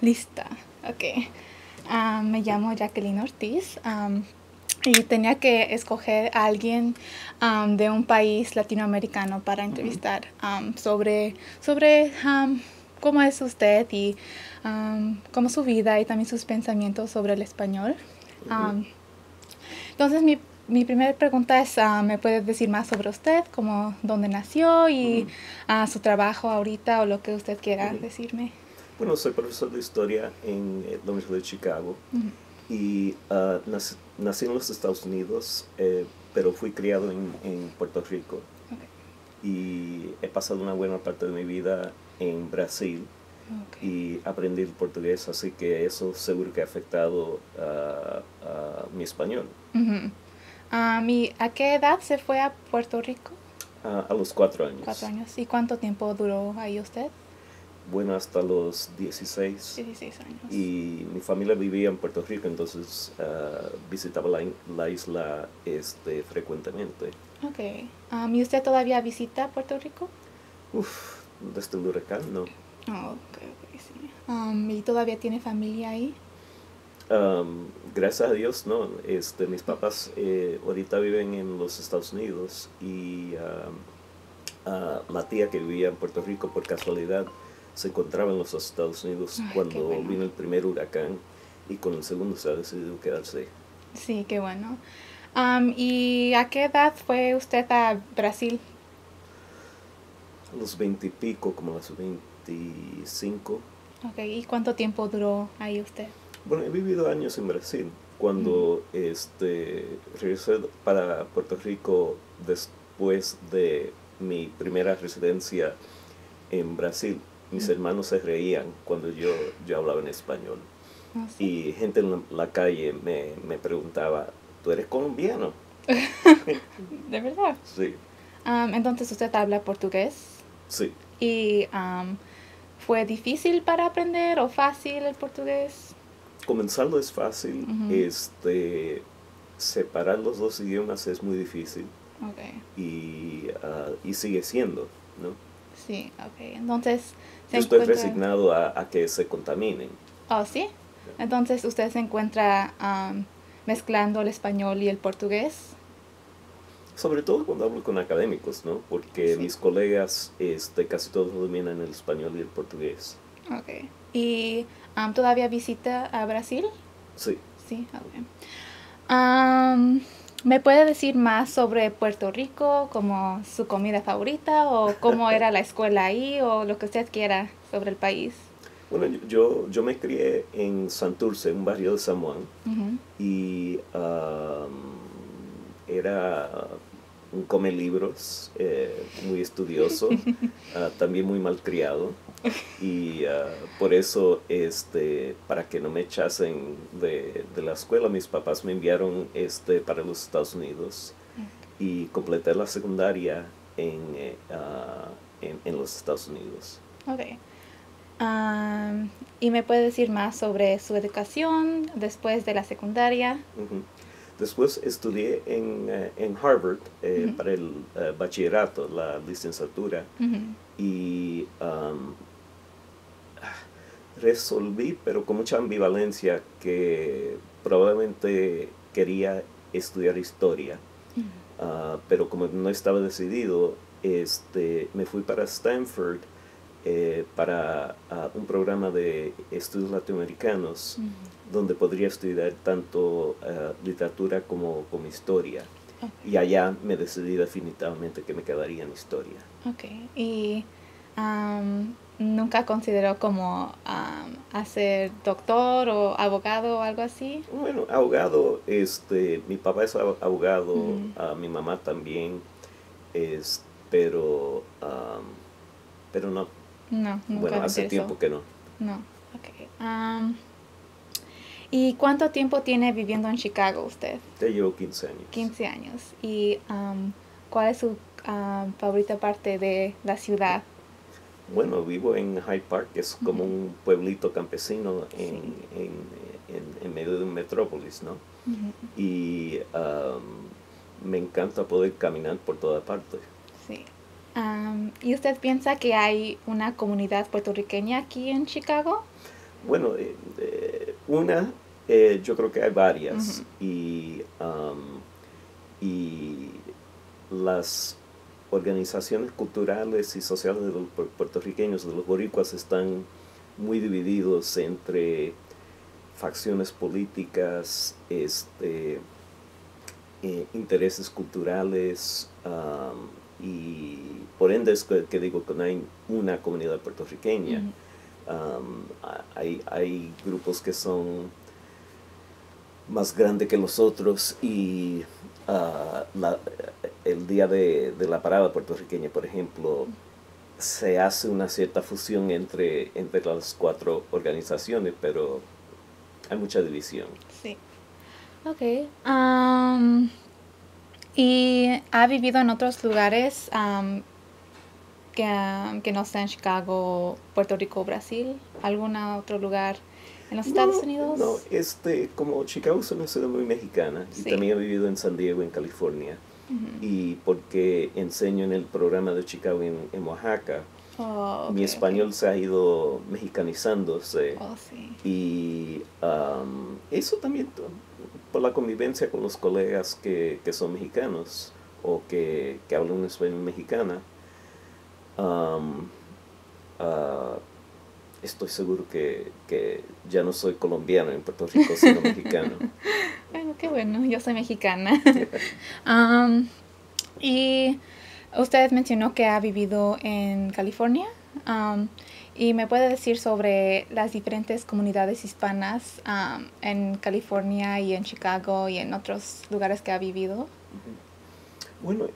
Lista. Ok. Me llamo Jacqueline Ortiz. Y tenía que escoger a alguien de un país latinoamericano para entrevistar sobre cómo es usted y cómo su vida y también sus pensamientos sobre el español. Entonces, mi primera pregunta es, ¿me puede decir más sobre usted, como dónde nació y su trabajo ahorita o lo que usted quiera decirme? Bueno, soy profesor de historia en la Universidad de Chicago y nací en los Estados Unidos, pero fui criado en Puerto Rico. Okay. Y he pasado una buena parte de mi vida en Brasil y aprendí el portugués, así que eso seguro que ha afectado a mi español. ¿Y a qué edad se fue a Puerto Rico? A los 4 años. 4 años. ¿Y cuánto tiempo duró ahí usted? Bueno, hasta los 16. 16 años. Y mi familia vivía en Puerto Rico, entonces visitaba la isla frecuentemente. Ok. ¿Y usted todavía visita Puerto Rico? Desde el huracán, no. Oh, ok, sí. ¿Y todavía tiene familia ahí? Gracias a Dios, no. Mis papás ahorita viven en los Estados Unidos y la tía que vivía en Puerto Rico por casualidad se encontraba en los Estados Unidos cuando vino el primer huracán y con el segundo se ha decidido quedarse. Sí, qué bueno. ¿Y a qué edad fue usted a Brasil? A los 20 y pico, como a los 25. Ok, ¿y cuánto tiempo duró ahí usted? Bueno, he vivido años en Brasil. Cuando regresé para Puerto Rico después de mi primera residencia en Brasil, mis hermanos se reían cuando yo hablaba en español. ¿Oh, sí? Y gente en la calle me preguntaba, ¿tú eres colombiano? ¿De verdad? Sí. Entonces usted habla portugués. Sí. ¿Y fue difícil para aprender o fácil el portugués? Comenzarlo es fácil. Separar los dos idiomas es muy difícil. Okay. Y sigue siendo, ¿no? Sí, ok. Entonces, yo estoy resignado a que se contaminen. Oh, ¿sí? Entonces, ¿usted se encuentra mezclando el español y el portugués? Sobre todo cuando hablo con académicos, ¿no? Porque mis colegas casi todos dominan el español y el portugués. Ok. ¿Y todavía visita a Brasil? Sí. Sí, ok. ¿Me puede decir más sobre Puerto Rico, como su comida favorita o cómo era la escuela ahí o lo que usted quiera sobre el país? Bueno, yo me crié en Santurce, un barrio de San Juan, y era un come libros, muy estudioso, también muy malcriado, y por eso, para que no me echasen de la escuela, mis papás me enviaron para los Estados Unidos y completé la secundaria en los Estados Unidos. Ok. ¿Y me puede decir más sobre su educación después de la secundaria? Después estudié en Harvard para el bachillerato, la licenciatura, y resolví, pero con mucha ambivalencia, que probablemente quería estudiar historia, pero como no estaba decidido, me fui para Stanford para un programa de estudios latinoamericanos donde podría estudiar tanto literatura como historia. Y allá me decidí definitivamente que me quedaría en historia. Ok. ¿Y nunca consideró como hacer doctor o abogado o algo así? Bueno, abogado, mi papá es abogado, mi mamá también, pero no. No, nunca. Bueno, hace tiempo que no. No, ok. ¿Y cuánto tiempo tiene viviendo en Chicago usted? Ya llevo 15 años. 15 años. ¿Y cuál es su favorita parte de la ciudad? Bueno, vivo en Hyde Park, que es como un pueblito campesino en medio de un metrópolis, ¿no? Y me encanta poder caminar por toda parte. Sí. ¿Y usted piensa que hay una comunidad puertorriqueña aquí en Chicago? Bueno, yo creo que hay varias. Y las organizaciones culturales y sociales de los puertorriqueños, de los boricuas, están muy divididos entre facciones políticas, intereses culturales, y por ende es que digo que no hay una comunidad puertorriqueña. Hay grupos que son más grandes que los otros y el día de la parada puertorriqueña, por ejemplo, se hace una cierta fusión entre las cuatro organizaciones, pero hay mucha división. Sí. Ok. ¿Y ha vivido en otros lugares que no sean Chicago, Puerto Rico, Brasil? ¿Algún otro lugar en los Estados Unidos? No, como Chicago es una ciudad muy mexicana, Sí. y también he vivido en San Diego, en California, y porque enseño en el programa de Chicago en Oaxaca, mi español se ha ido mexicanizándose. Sí. Y eso también por la convivencia con los colegas que son mexicanos o que hablan un español mexicana. Estoy seguro que ya no soy colombiano en Puerto Rico, sino mexicano. Bueno, qué bueno, yo soy mexicana. Y usted mencionó que ha vivido en California. ¿Y me puede decir sobre las diferentes comunidades hispanas en California y en Chicago y en otros lugares que ha vivido? Bueno,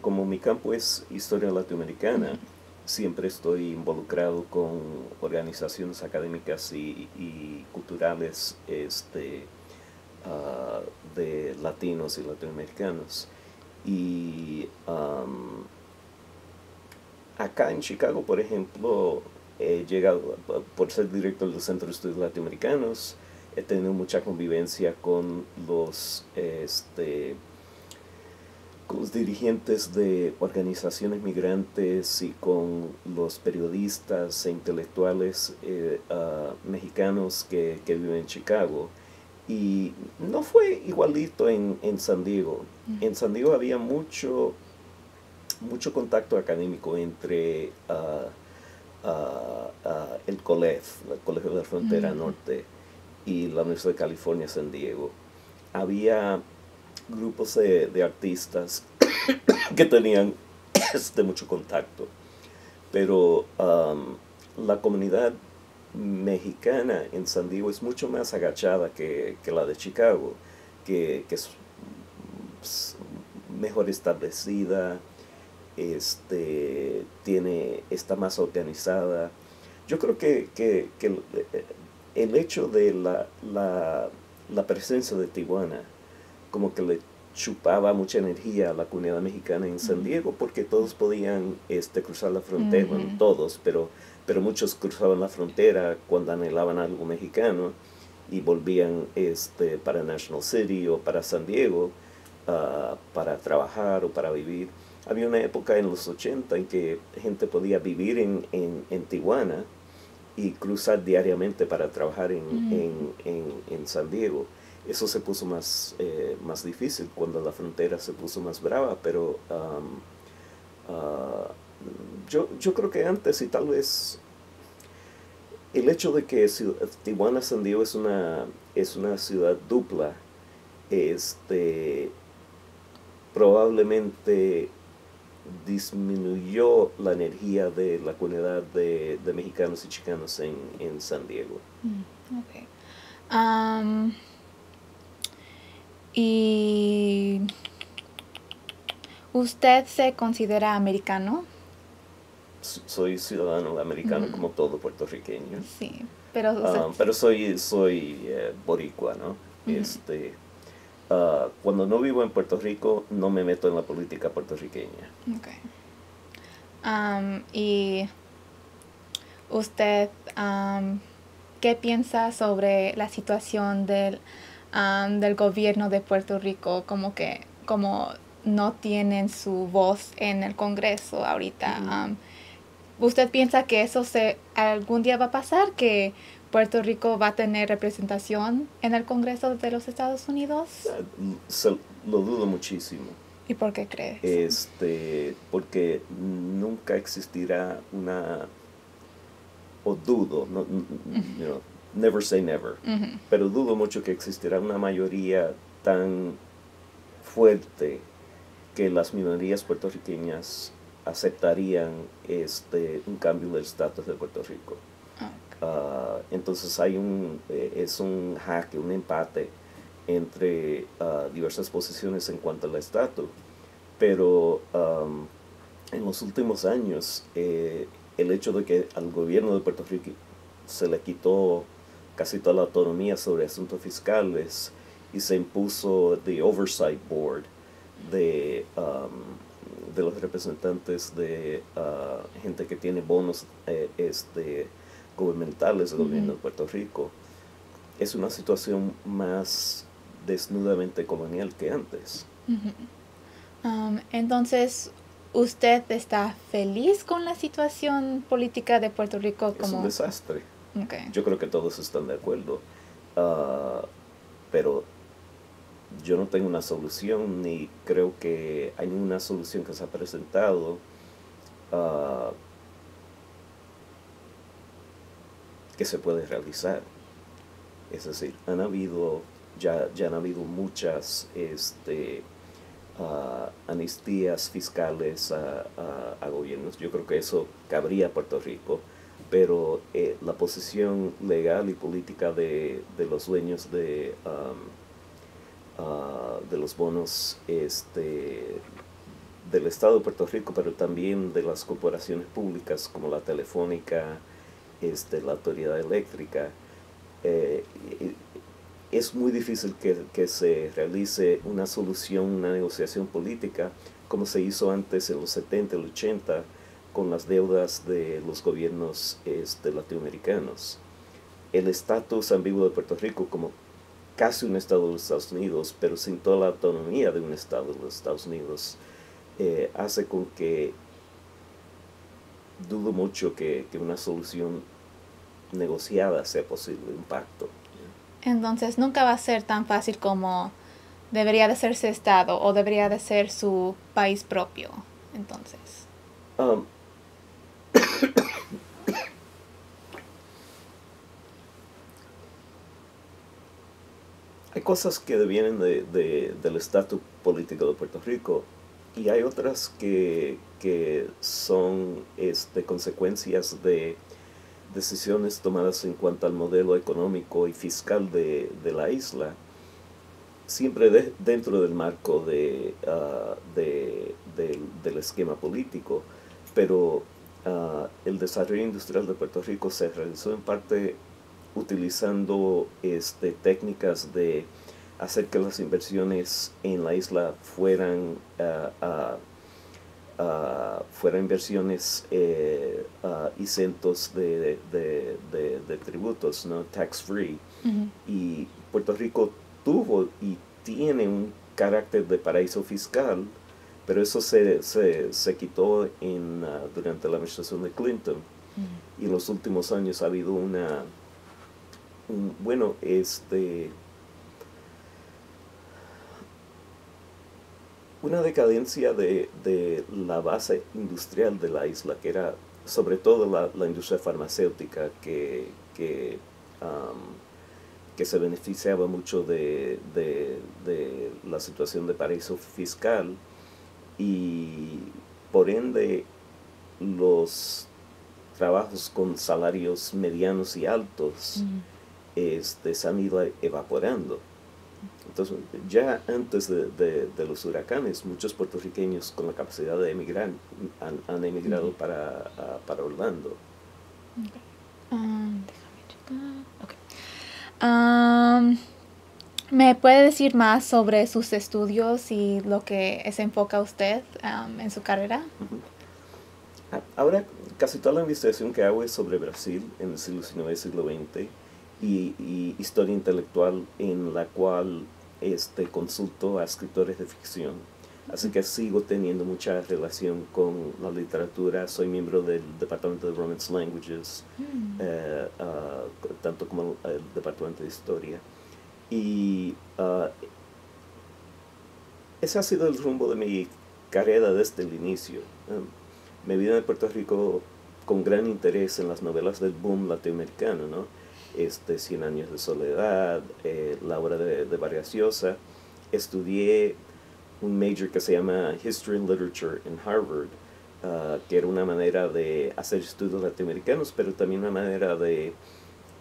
como mi campo es historia latinoamericana, siempre estoy involucrado con organizaciones académicas y culturales de latinos y latinoamericanos. Y acá en Chicago, por ejemplo, he llegado, por ser director del Centro de Estudios Latinoamericanos, he tenido mucha convivencia con los dirigentes de organizaciones migrantes y con los periodistas e intelectuales mexicanos que viven en Chicago. Y no fue igualito en San Diego. En San Diego había mucho contacto académico entre el COLEF, el Colegio de la Frontera Norte, y la Universidad de California, San Diego. Había grupos de artistas que tenían mucho contacto, pero la comunidad mexicana en San Diego es mucho más agachada que la de Chicago, que es mejor establecida, está más organizada. Yo creo que el hecho de la presencia de Tijuana como que le chupaba mucha energía a la comunidad mexicana en San Diego, porque todos podían cruzar la frontera, bueno, todos, pero muchos cruzaban la frontera cuando anhelaban algo mexicano y volvían para National City o para San Diego para trabajar o para vivir. Había una época en los 80 en que gente podía vivir en Tijuana y cruzar diariamente para trabajar en San Diego. Eso se puso más difícil cuando la frontera se puso más brava, pero yo creo que antes, y tal vez el hecho de que Tijuana San Diego es una ciudad dupla, probablemente disminuyó la energía de la comunidad de mexicanos y chicanos en San Diego. Okay. ¿Y usted se considera americano? Soy ciudadano americano como todo puertorriqueño. Sí, pero usted... pero soy boricua, ¿no? Cuando no vivo en Puerto Rico, no me meto en la política puertorriqueña. Okay. ¿Y usted qué piensa sobre la situación del gobierno de Puerto Rico, como no tienen su voz en el Congreso ahorita? ¿Usted piensa que eso algún día va a pasar, que Puerto Rico va a tener representación en el Congreso de los Estados Unidos. Lo dudo muchísimo. ¿Y por qué crees? Porque nunca existirá o dudo, no, you know, never say never, pero dudo mucho que existirá una mayoría tan fuerte que las minorías puertorriqueñas aceptarían un cambio del estatus de Puerto Rico. Entonces es un jaque, un empate entre diversas posiciones en cuanto al estatus, pero en los últimos años el hecho de que al gobierno de Puerto Rico se le quitó casi toda la autonomía sobre asuntos fiscales y se impuso the Oversight Board de los representantes de gente que tiene bonos gubernamentales del gobierno de Puerto Rico. Es una situación más desnudamente colonial que antes. Entonces, ¿usted está feliz con la situación política de Puerto Rico? Es un desastre. Okay. Yo creo que todos están de acuerdo. Pero yo no tengo una solución, ni creo que hay ninguna solución que se ha presentado que se puede realizar. Es decir, ya han habido muchas amnistías fiscales a gobiernos. Yo creo que eso cabría a Puerto Rico, pero la posición legal y política de los dueños de los bonos del Estado de Puerto Rico, pero también de las corporaciones públicas como la Telefónica, la Autoridad Eléctrica, es muy difícil que se realice una solución, una negociación política como se hizo antes en los 70 y los 80 con las deudas de los gobiernos latinoamericanos. El estatus ambiguo de Puerto Rico como casi un estado de los Estados Unidos, pero sin toda la autonomía de un estado de los Estados Unidos, hace con que dudo mucho que una solución negociada sea posible, un pacto. Entonces nunca va a ser tan fácil como debería de ser su estado o debería de ser su país propio. Entonces hay cosas que vienen del estatus político de Puerto Rico y hay otras que son consecuencias de decisiones tomadas en cuanto al modelo económico y fiscal de la isla, siempre dentro del marco del esquema político, pero el desarrollo industrial de Puerto Rico se realizó en parte utilizando técnicas de hacer que las inversiones en la isla fueran inversiones isentos de tributos, ¿no? Tax free. Y Puerto Rico tuvo y tiene un carácter de paraíso fiscal, pero eso se quitó durante la administración de Clinton. Y en los últimos años ha habido una decadencia de la base industrial de la isla, que era sobre todo la industria farmacéutica que se beneficiaba mucho de la situación de paraíso fiscal, y por ende los trabajos con salarios medianos y altos se han ido evaporando. Entonces, ya antes de los huracanes, muchos puertorriqueños con la capacidad de emigrar han emigrado para Orlando. ¿Me puede decir más sobre sus estudios y lo que se enfoca usted en su carrera? Ahora, casi toda la investigación que hago es sobre Brasil en el siglo XIX y siglo XX, y historia intelectual, en la cual consulto a escritores de ficción. Así que sigo teniendo mucha relación con la literatura. Soy miembro del Departamento de Romance Languages, tanto como el Departamento de Historia. Y ese ha sido el rumbo de mi carrera desde el inicio. Me vine de Puerto Rico con gran interés en las novelas del boom latinoamericano, ¿no? Cien años de soledad, la obra de Vargas Llosa. Estudié un major que se llama History and Literature en Harvard, que era una manera de hacer estudios latinoamericanos, pero también una manera de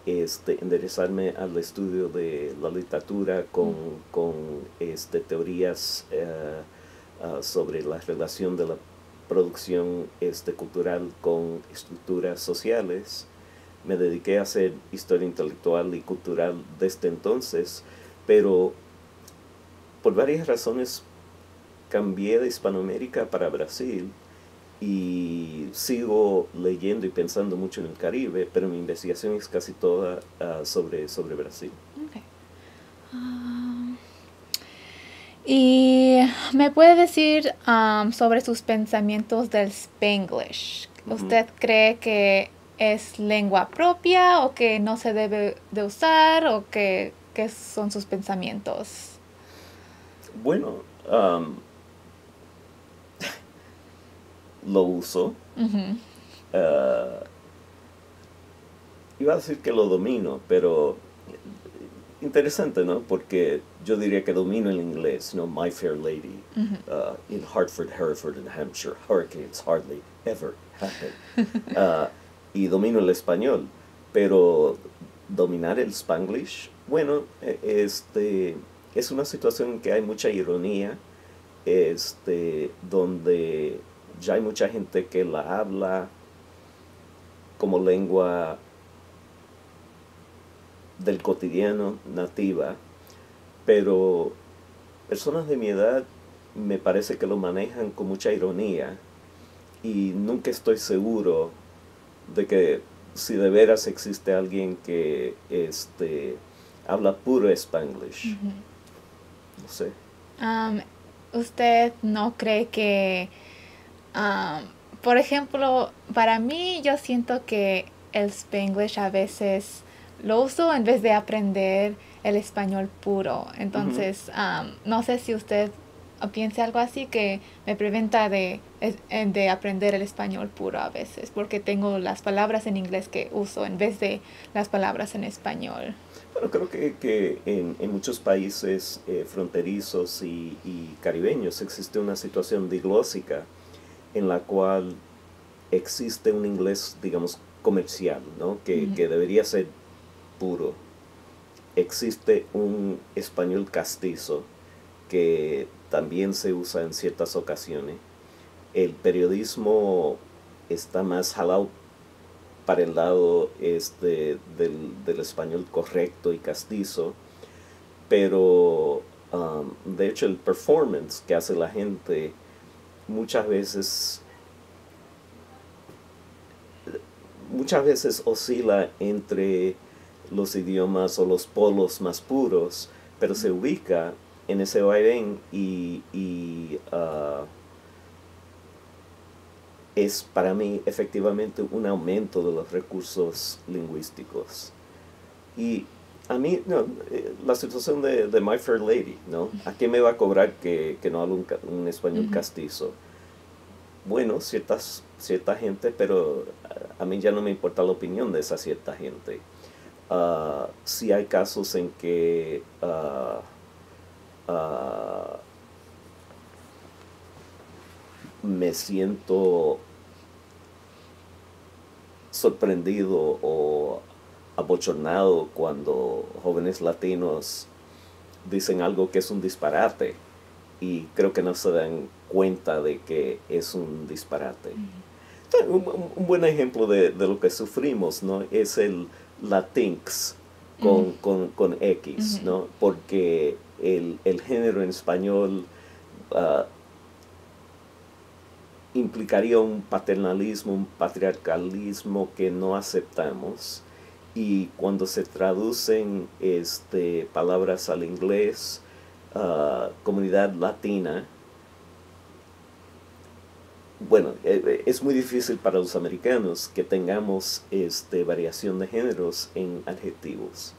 enderezarme al estudio de la literatura con teorías sobre la relación de la producción cultural con estructuras sociales. Me dediqué a hacer historia intelectual y cultural desde entonces, pero por varias razones cambié de Hispanoamérica para Brasil y sigo leyendo y pensando mucho en el Caribe, pero mi investigación es casi toda sobre Brasil. Okay. ¿Y me puede decir sobre sus pensamientos del Spanglish? ¿Usted cree que es lengua propia o que no se debe de usar o qué son sus pensamientos? Bueno, lo uso. Iba a decir que lo domino, pero interesante, ¿no? Porque yo diría que domino el inglés, ¿no? My Fair Lady, in Hartford, Hereford, and Hampshire, hurricanes hardly ever happen. Y domino el español, pero dominar el Spanglish, bueno, es una situación en que hay mucha ironía, donde ya hay mucha gente que la habla como lengua del cotidiano, nativa, pero personas de mi edad me parece que lo manejan con mucha ironía y nunca estoy seguro de que si de veras existe alguien que habla puro Spanglish. No sé. ¿Usted no cree que, por ejemplo, para mí yo siento que el Spanglish a veces lo uso en vez de aprender el español puro? Entonces, no sé si usted piense algo así que me preventa de aprender el español puro a veces, porque tengo las palabras en inglés que uso en vez de las palabras en español. Bueno, creo que en muchos países fronterizos y caribeños existe una situación diglósica en la cual existe un inglés, digamos, comercial, ¿no? Que debería ser puro. Existe un español castizo que también se usa en ciertas ocasiones. El periodismo está más jalado para el lado del español correcto y castizo, pero de hecho el performance que hace la gente muchas veces oscila entre los idiomas o los polos más puros, pero se ubica en ese vaivén y es para mí efectivamente un aumento de los recursos lingüísticos. Y a mí, no, la situación de My Fair Lady, ¿no? ¿A qué me va a cobrar que no hablo un español castizo? Bueno, cierta gente, pero a mí ya no me importa la opinión de esa cierta gente. Sí hay casos en que me siento sorprendido o abochornado cuando jóvenes latinos dicen algo que es un disparate y creo que no se dan cuenta de que es un disparate. Un buen ejemplo de lo que sufrimos, ¿no? Es el Latinx con X, ¿no? Porque el género en español implicaría un paternalismo, un patriarcalismo que no aceptamos, y cuando se traducen palabras al inglés, comunidad latina bueno, es muy difícil para los americanos que tengamos variación de géneros en adjetivos.